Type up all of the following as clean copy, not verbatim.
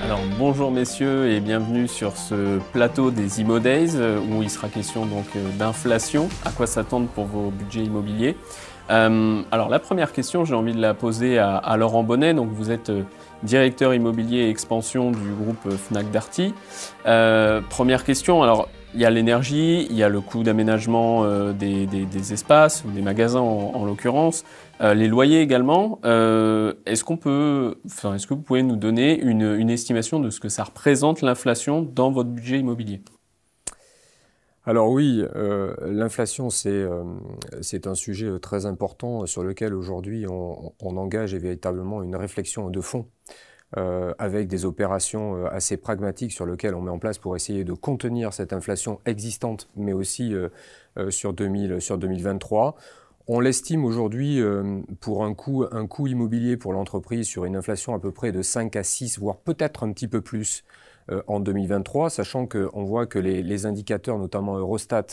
Alors bonjour messieurs et bienvenue sur ce plateau des Immo Days où il sera question donc d'inflation, à quoi s'attendre pour vos budgets immobiliers. Alors la première question, j'ai envie de la poser à Laurent Bonnet. Donc vous êtes directeur immobilier et expansion du groupe Fnac Darty. Première question, alors il y a l'énergie, il y a le coût d'aménagement des espaces, ou des magasins en l'occurrence, les loyers également. Est-ce que vous pouvez nous donner une estimation de ce que ça représente l'inflation dans votre budget immobilier ? Alors oui, l'inflation, c'est un sujet très important sur lequel aujourd'hui on engage véritablement une réflexion de fond avec des opérations assez pragmatiques sur lesquelles on met en place pour essayer de contenir cette inflation existante, mais aussi sur 2023. On l'estime aujourd'hui pour un coût immobilier pour l'entreprise sur une inflation à peu près de 5 à 6, voire peut-être un petit peu plus en 2023, sachant qu'on voit que les indicateurs, notamment Eurostat,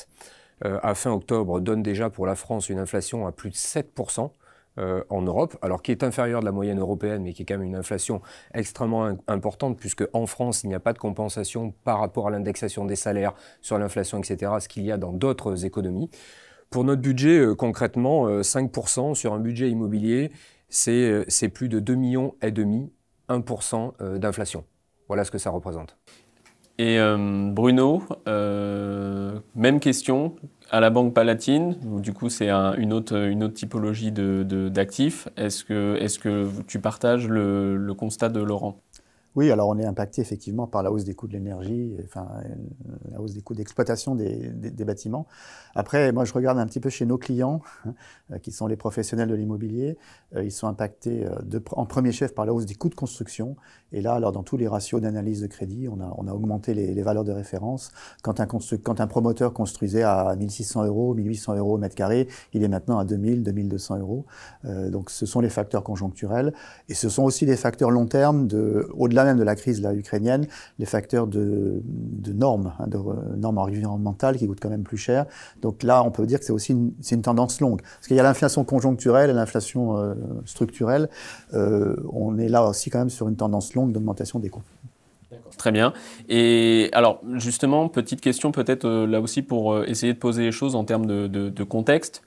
à fin octobre, donnent déjà pour la France une inflation à plus de 7% en Europe, alors qui est inférieure de la moyenne européenne, mais qui est quand même une inflation extrêmement importante, puisque en France, il n'y a pas de compensation par rapport à l'indexation des salaires sur l'inflation, etc., ce qu'il y a dans d'autres économies. Pour notre budget, concrètement, 5% sur un budget immobilier, c'est plus de 2,5 millions, 1% d'inflation. Voilà ce que ça représente. Et Bruno, même question à la Banque Palatine, où du coup c'est une autre typologie d'actifs. Est-ce que tu partages le constat de Laurent ? Oui, alors on est impacté effectivement par la hausse des coûts de l'énergie, enfin la hausse des coûts d'exploitation des bâtiments. Après, moi je regarde un petit peu chez nos clients, qui sont les professionnels de l'immobilier. Ils sont impactés en premier chef par la hausse des coûts de construction. Et là, alors dans tous les ratios d'analyse de crédit, on a augmenté les valeurs de référence. Quand un promoteur construisait à 1 600 €, 1 800 € au mètre carré, il est maintenant à 2 000, 2 200 €. Donc ce sont les facteurs conjoncturels. Et ce sont aussi des facteurs long terme, au-delà même de la crise ukrainienne, les facteurs de normes, de normes environnementales qui coûtent quand même plus cher. Donc là, on peut dire que c'est une tendance longue. Parce qu'il y a l'inflation conjoncturelle et l'inflation structurelle. On est là aussi quand même sur une tendance longue d'augmentation des coûts. Très bien. Et alors justement, petite question peut-être là aussi pour essayer de poser les choses en termes de contexte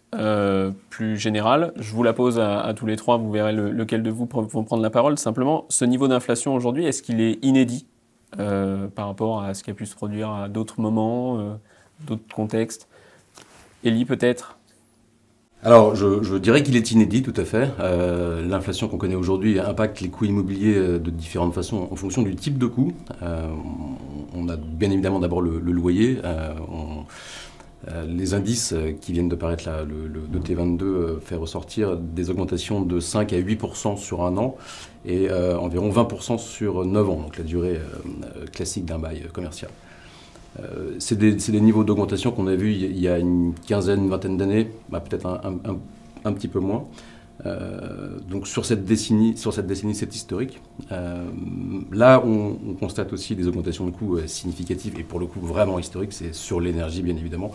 plus général. Je vous la pose à tous les trois, vous verrez lequel de vous vont prendre la parole. Simplement, ce niveau d'inflation aujourd'hui, est-ce qu'il est inédit par rapport à ce qui a pu se produire à d'autres moments, d'autres contextes ? Élie peut-être ? Alors, je dirais qu'il est inédit, tout à fait. L'inflation qu'on connaît aujourd'hui impacte les coûts immobiliers de différentes façons en fonction du type de coût. On a bien évidemment d'abord le loyer. Les indices qui viennent de paraître là, le T22 fait ressortir des augmentations de 5 à 8% sur un an et environ 20% sur 9 ans, donc la durée classique d'un bail commercial. C'est des niveaux d'augmentation qu'on a vus il y a une vingtaine d'années, peut-être un petit peu moins. Donc sur cette décennie, c'est historique. Là, on constate aussi des augmentations de coûts significatives et pour le coup vraiment historiques, c'est sur l'énergie bien évidemment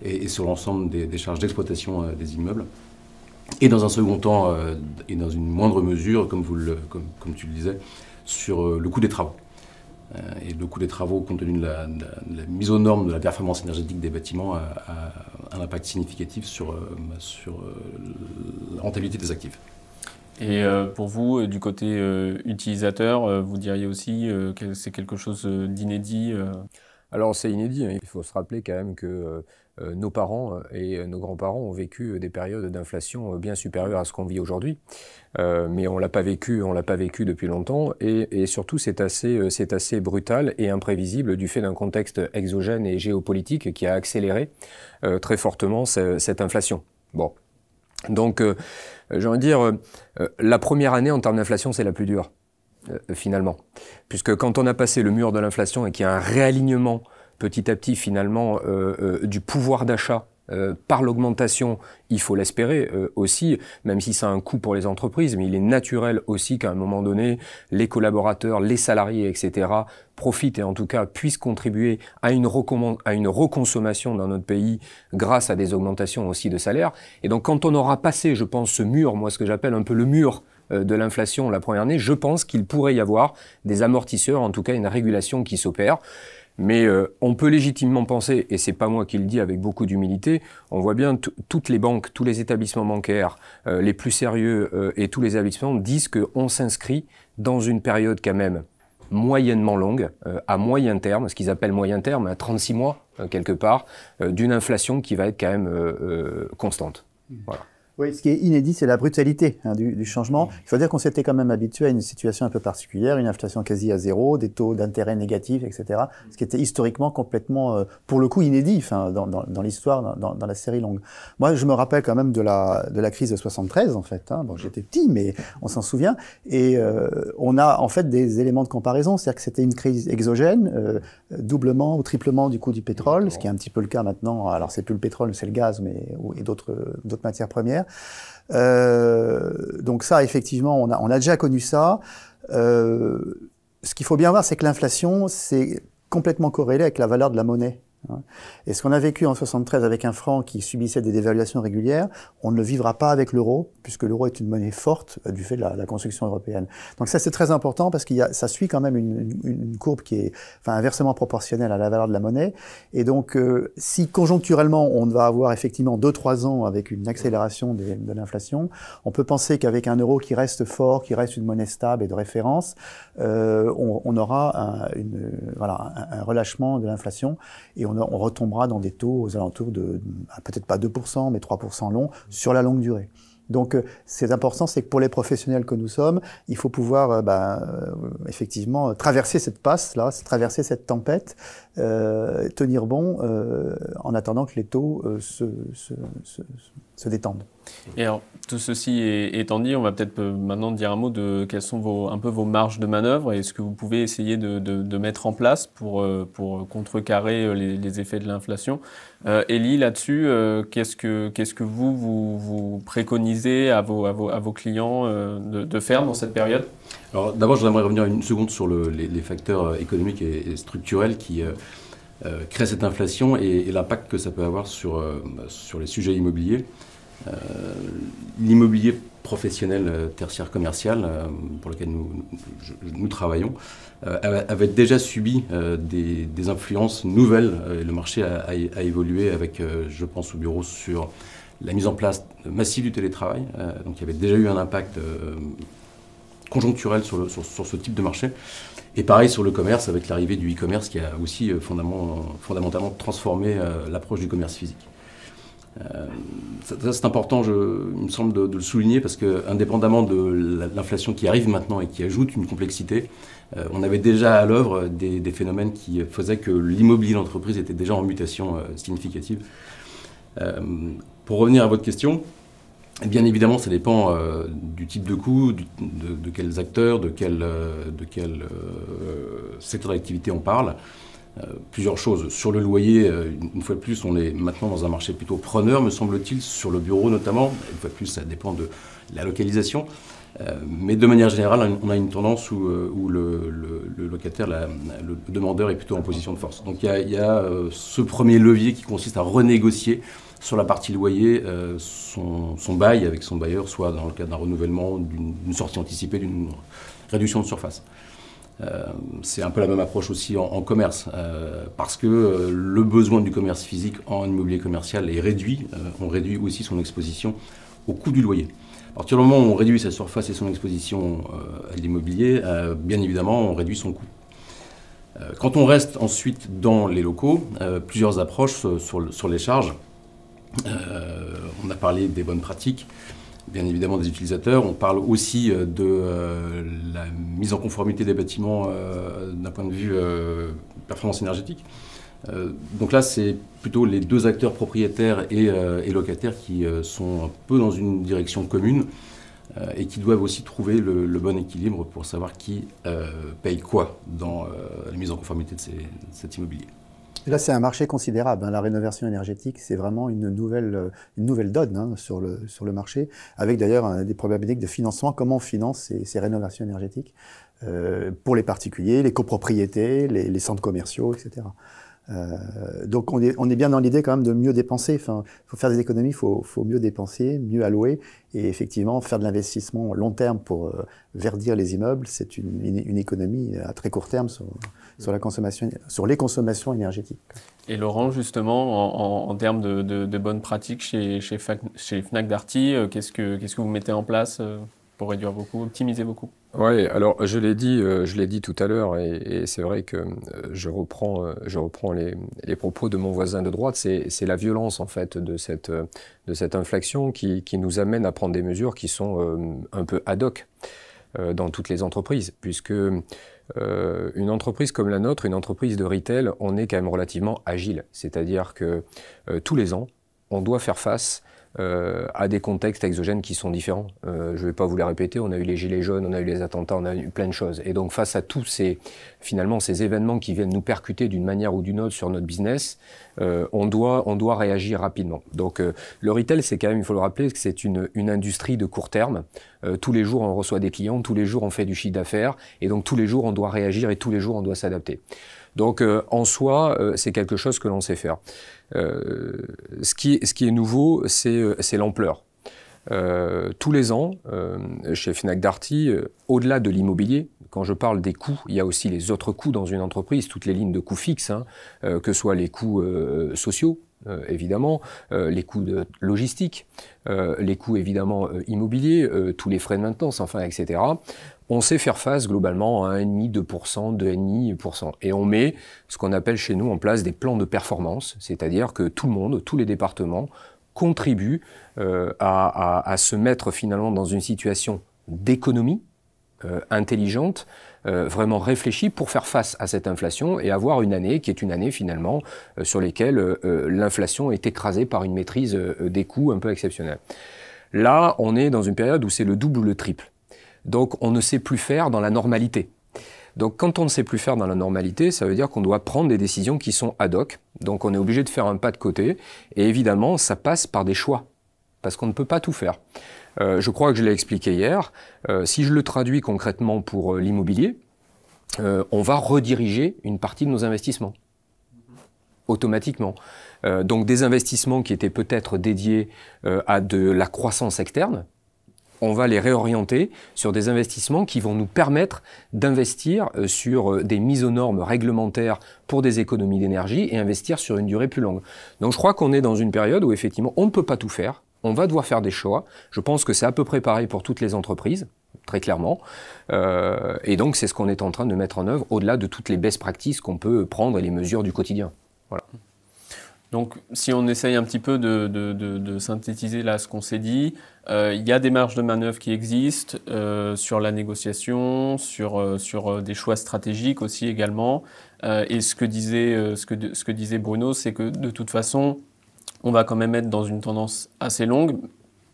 et sur l'ensemble des charges d'exploitation des immeubles. Et dans un second temps, et dans une moindre mesure, comme tu le disais, sur le coût des travaux. Et le coût des travaux, compte tenu de la mise aux normes de la performance énergétique des bâtiments, a un impact significatif sur la rentabilité des actifs. Et pour vous, du côté utilisateur, vous diriez aussi que c'est quelque chose d'inédit Alors c'est inédit, il faut se rappeler quand même que nos parents et nos grands-parents ont vécu des périodes d'inflation bien supérieures à ce qu'on vit aujourd'hui. Mais on l'a pas vécu depuis longtemps et surtout c'est assez brutal et imprévisible du fait d'un contexte exogène et géopolitique qui a accéléré très fortement cette inflation. Bon, donc j'ai envie de dire la première année en termes d'inflation c'est la plus dure finalement, puisque quand on a passé le mur de l'inflation et qu'il y a un réalignement petit à petit finalement du pouvoir d'achat par l'augmentation, il faut l'espérer aussi, même si ça a un coût pour les entreprises, mais il est naturel aussi qu'à un moment donné, les collaborateurs, les salariés, etc., profitent et en tout cas puissent contribuer à une reconsommation dans notre pays grâce à des augmentations aussi de salaires. Et donc quand on aura passé, je pense, ce mur, moi ce que j'appelle un peu le mur de l'inflation la première année, je pense qu'il pourrait y avoir des amortisseurs, en tout cas une régulation qui s'opère. Mais on peut légitimement penser, et c'est pas moi qui le dis avec beaucoup d'humilité, on voit bien toutes les banques, tous les établissements bancaires, les plus sérieux et tous les établissements disent qu'on s'inscrit dans une période quand même moyennement longue, à moyen terme, ce qu'ils appellent moyen terme, à 36 mois quelque part, d'une inflation qui va être quand même constante. Voilà. Oui, ce qui est inédit, c'est la brutalité du changement. Il faut dire qu'on s'était quand même habitué à une situation un peu particulière, une inflation quasi à zéro, des taux d'intérêt négatifs, etc. Ce qui était historiquement complètement, pour le coup, inédit dans l'histoire, dans la série longue. Moi, je me rappelle quand même de la crise de 73, en fait. Bon, j'étais petit, mais on s'en souvient. Et on a en fait des éléments de comparaison, c'est-à-dire que c'était une crise exogène, doublement ou triplement du coût du pétrole, ce qui est un petit peu le cas maintenant. Alors, c'est plus le pétrole, c'est le gaz, et d'autres matières premières. Donc ça, effectivement, on a déjà connu ça. Ce qu'il faut bien voir, c'est que l'inflation, c'est complètement corrélé avec la valeur de la monnaie. Et ce qu'on a vécu en 73 avec un franc qui subissait des dévaluations régulières, on ne le vivra pas avec l'euro, puisque l'euro est une monnaie forte du fait de la construction européenne. Donc ça, c'est très important parce ça suit quand même une courbe qui est inversement proportionnelle à la valeur de la monnaie. Et donc, si conjoncturellement, on va avoir effectivement 2-3 ans avec une accélération de l'inflation, on peut penser qu'avec un euro qui reste fort, qui reste une monnaie stable et de référence, on aura un relâchement de l'inflation et on retombera dans des taux aux alentours de, peut-être pas 2%, mais 3% long, sur la longue durée. Donc, c'est important, c'est que pour les professionnels que nous sommes, il faut pouvoir effectivement traverser cette passe-là, traverser cette tempête, tenir bon en attendant que les taux se détendent. Et alors, tout ceci étant dit, on va peut-être maintenant dire un mot de quelles sont un peu vos marges de manœuvre et ce que vous pouvez essayer de mettre en place pour contrecarrer les effets de l'inflation. Élie, là-dessus, qu'est-ce que vous préconisez à vos clients de faire dans cette période ? Alors d'abord, j'aimerais revenir une seconde sur les facteurs économiques et structurels qui créent cette inflation et l'impact que ça peut avoir sur les sujets immobiliers. L'immobilier professionnel tertiaire commercial pour lequel nous travaillons avait déjà subi des influences nouvelles et le marché a évolué avec, je pense au bureau, sur la mise en place massive du télétravail. Donc il y avait déjà eu un impact conjoncturel sur ce type de marché. Et pareil sur le commerce avec l'arrivée du e-commerce qui a aussi fondamentalement transformé l'approche du commerce physique. C'est important, il me semble, de le souligner parce que, indépendamment de l'inflation qui arrive maintenant et qui ajoute une complexité, on avait déjà à l'œuvre des phénomènes qui faisaient que l'immobilier d'entreprise était déjà en mutation significative. Pour revenir à votre question, bien évidemment, ça dépend du type de coût, de quels acteurs, de quel secteur d'activité on parle. Plusieurs choses. Sur le loyer, une fois de plus, on est maintenant dans un marché plutôt preneur, me semble-t-il, sur le bureau notamment. Une fois de plus, ça dépend de la localisation. Mais de manière générale, on a une tendance où le locataire, le demandeur est plutôt en position de force. Donc il y a ce premier levier qui consiste à renégocier sur la partie loyer son bail avec son bailleur, soit dans le cadre d'un renouvellement, d'une sortie anticipée, d'une réduction de surface. C'est un peu la même approche aussi en commerce, parce que le besoin du commerce physique en immobilier commercial est réduit. On réduit aussi son exposition au coût du loyer. À partir du moment où on réduit sa surface et son exposition à l'immobilier, bien évidemment, on réduit son coût. Quand on reste ensuite dans les locaux, plusieurs approches sur les charges. On a parlé des bonnes pratiques, bien évidemment des utilisateurs. On parle aussi de la mise en conformité des bâtiments d'un point de vue performance énergétique. Donc là, c'est plutôt les deux acteurs propriétaires et locataires qui sont un peu dans une direction commune et qui doivent aussi trouver le bon équilibre pour savoir qui paye quoi dans la mise en conformité de cet immobilier. Là, c'est un marché considérable. La rénovation énergétique, c'est vraiment une nouvelle donne sur le marché, avec d'ailleurs des problématiques de financement. Comment on finance ces rénovations énergétiques pour les particuliers, les copropriétés, les centres commerciaux, etc. Donc on est bien dans l'idée quand même de mieux dépenser. Enfin, il faut faire des économies, il faut mieux dépenser, mieux allouer. Et effectivement, faire de l'investissement long terme pour verdir les immeubles, c'est une économie à très court terme sur la consommation, sur les consommations énergétiques. Et Laurent, justement, en termes de bonnes pratiques chez Fnac Darty, qu'est-ce que vous mettez en place pour réduire vos coûts, optimiser vos coûts? Oui, alors je l'ai dit tout à l'heure, et c'est vrai que je reprends les propos de mon voisin de droite, c'est la violence en fait de cette inflation qui nous amène à prendre des mesures qui sont un peu ad hoc dans toutes les entreprises, puisque une entreprise comme la nôtre, une entreprise de retail, on est quand même relativement agile, c'est-à-dire que tous les ans, on doit faire face à des contextes exogènes qui sont différents. Je ne vais pas vous les répéter, on a eu les gilets jaunes, on a eu les attentats, on a eu plein de choses. Et donc face à tous ces événements qui viennent nous percuter d'une manière ou d'une autre sur notre business, on doit réagir rapidement. Donc le retail, c'est quand même, il faut le rappeler, que c'est une industrie de court terme. Tous les jours, on reçoit des clients, tous les jours, on fait du chiffre d'affaires, et donc tous les jours, on doit réagir et tous les jours, on doit s'adapter. Donc en soi, c'est quelque chose que l'on sait faire. Ce qui est nouveau, c'est l'ampleur. Tous les ans, chez Fnac Darty, au-delà de l'immobilier, quand je parle des coûts, il y a aussi les autres coûts dans une entreprise, toutes les lignes de coûts fixes, que ce soit les coûts sociaux, évidemment, les coûts de logistique, les coûts évidemment immobiliers, tous les frais de maintenance, enfin, etc. On sait faire face globalement à 1,5%, 2%, 2,5%. Et on met ce qu'on appelle chez nous en place des plans de performance, c'est-à-dire que tout le monde, tous les départements, contribuent à se mettre finalement dans une situation d'économie intelligente, vraiment réfléchie pour faire face à cette inflation et avoir une année qui est une année finalement sur laquelle l'inflation est écrasée par une maîtrise des coûts un peu exceptionnelle. Là, on est dans une période où c'est le double ou le triple. Donc on ne sait plus faire dans la normalité. Donc quand on ne sait plus faire dans la normalité, ça veut dire qu'on doit prendre des décisions qui sont ad hoc. Donc on est obligé de faire un pas de côté. Et évidemment, ça passe par des choix. Parce qu'on ne peut pas tout faire. Je crois que je l'ai expliqué hier. Si je le traduis concrètement pour l'immobilier, on va rediriger une partie de nos investissements. Automatiquement. Donc des investissements qui étaient peut-être dédiés à de la croissance externe, on va les réorienter sur des investissements qui vont nous permettre d'investir sur des mises aux normes réglementaires pour des économies d'énergie et investir sur une durée plus longue. Donc je crois qu'on est dans une période où effectivement on ne peut pas tout faire, on va devoir faire des choix. Je pense que c'est à peu près pareil pour toutes les entreprises, très clairement. Et donc c'est ce qu'on est en train de mettre en œuvre au-delà de toutes les best practices qu'on peut prendre et les mesures du quotidien. Voilà. Donc, si on essaye un petit peu de synthétiser là ce qu'on s'est dit, il y a des marges de manœuvre qui existent sur la négociation, sur des choix stratégiques aussi également. Et ce que disait Bruno, c'est que de toute façon, on va quand même être dans une tendance assez longue,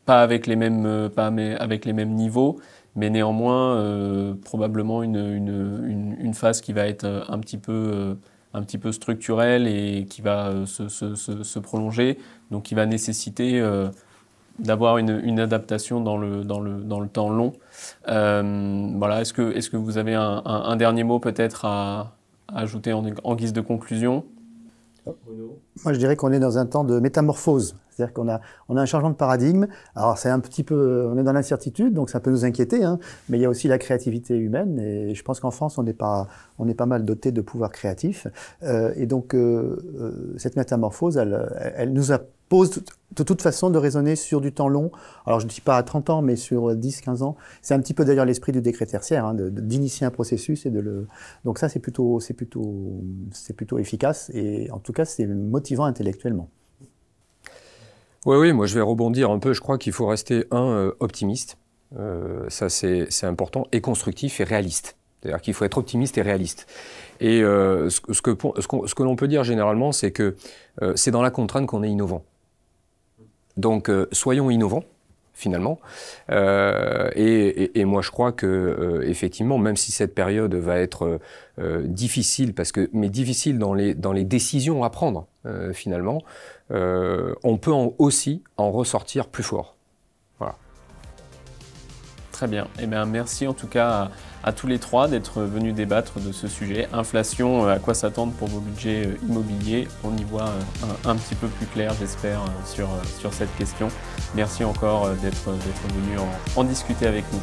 pas avec les mêmes niveaux, mais néanmoins probablement une phase qui va être un petit peu structurel et qui va se prolonger, donc qui va nécessiter d'avoir une adaptation dans le temps long. Voilà, est-ce que vous avez un dernier mot peut-être à ajouter en guise de conclusion? Moi, je dirais qu'on est dans un temps de métamorphose. C'est-à-dire qu'on a un changement de paradigme. Alors, c'est un petit peu, on est dans l'incertitude, donc ça peut nous inquiéter, hein, mais il y a aussi la créativité humaine. Et je pense qu'en France, on est pas mal doté de pouvoirs créatifs. Et donc, cette métamorphose, elle nous impose de toute façon de raisonner sur du temps long. Alors, je ne dis pas à 30 ans, mais sur 10, 15 ans. C'est un petit peu d'ailleurs l'esprit du décret tertiaire, hein, d'initier un processus et donc ça, c'est plutôt efficace et en tout cas, c'est motivant intellectuellement. Oui, moi je vais rebondir un peu. Je crois qu'il faut rester optimiste. Ça c'est important, et constructif et réaliste. C'est-à-dire qu'il faut être optimiste et réaliste. Et ce que l'on peut dire généralement, c'est que c'est dans la contrainte qu'on est innovant. Donc soyons innovants, finalement. Et moi je crois que effectivement, même si cette période va être difficile, mais difficile dans les décisions à prendre, finalement, on peut aussi en ressortir plus fort. Voilà. Très bien. Eh bien, merci en tout cas à tous les trois d'être venus débattre de ce sujet. Inflation, à quoi s'attendre pour vos budgets immobiliers? On y voit un petit peu plus clair, j'espère, sur cette question. Merci encore d'être venus en discuter avec nous.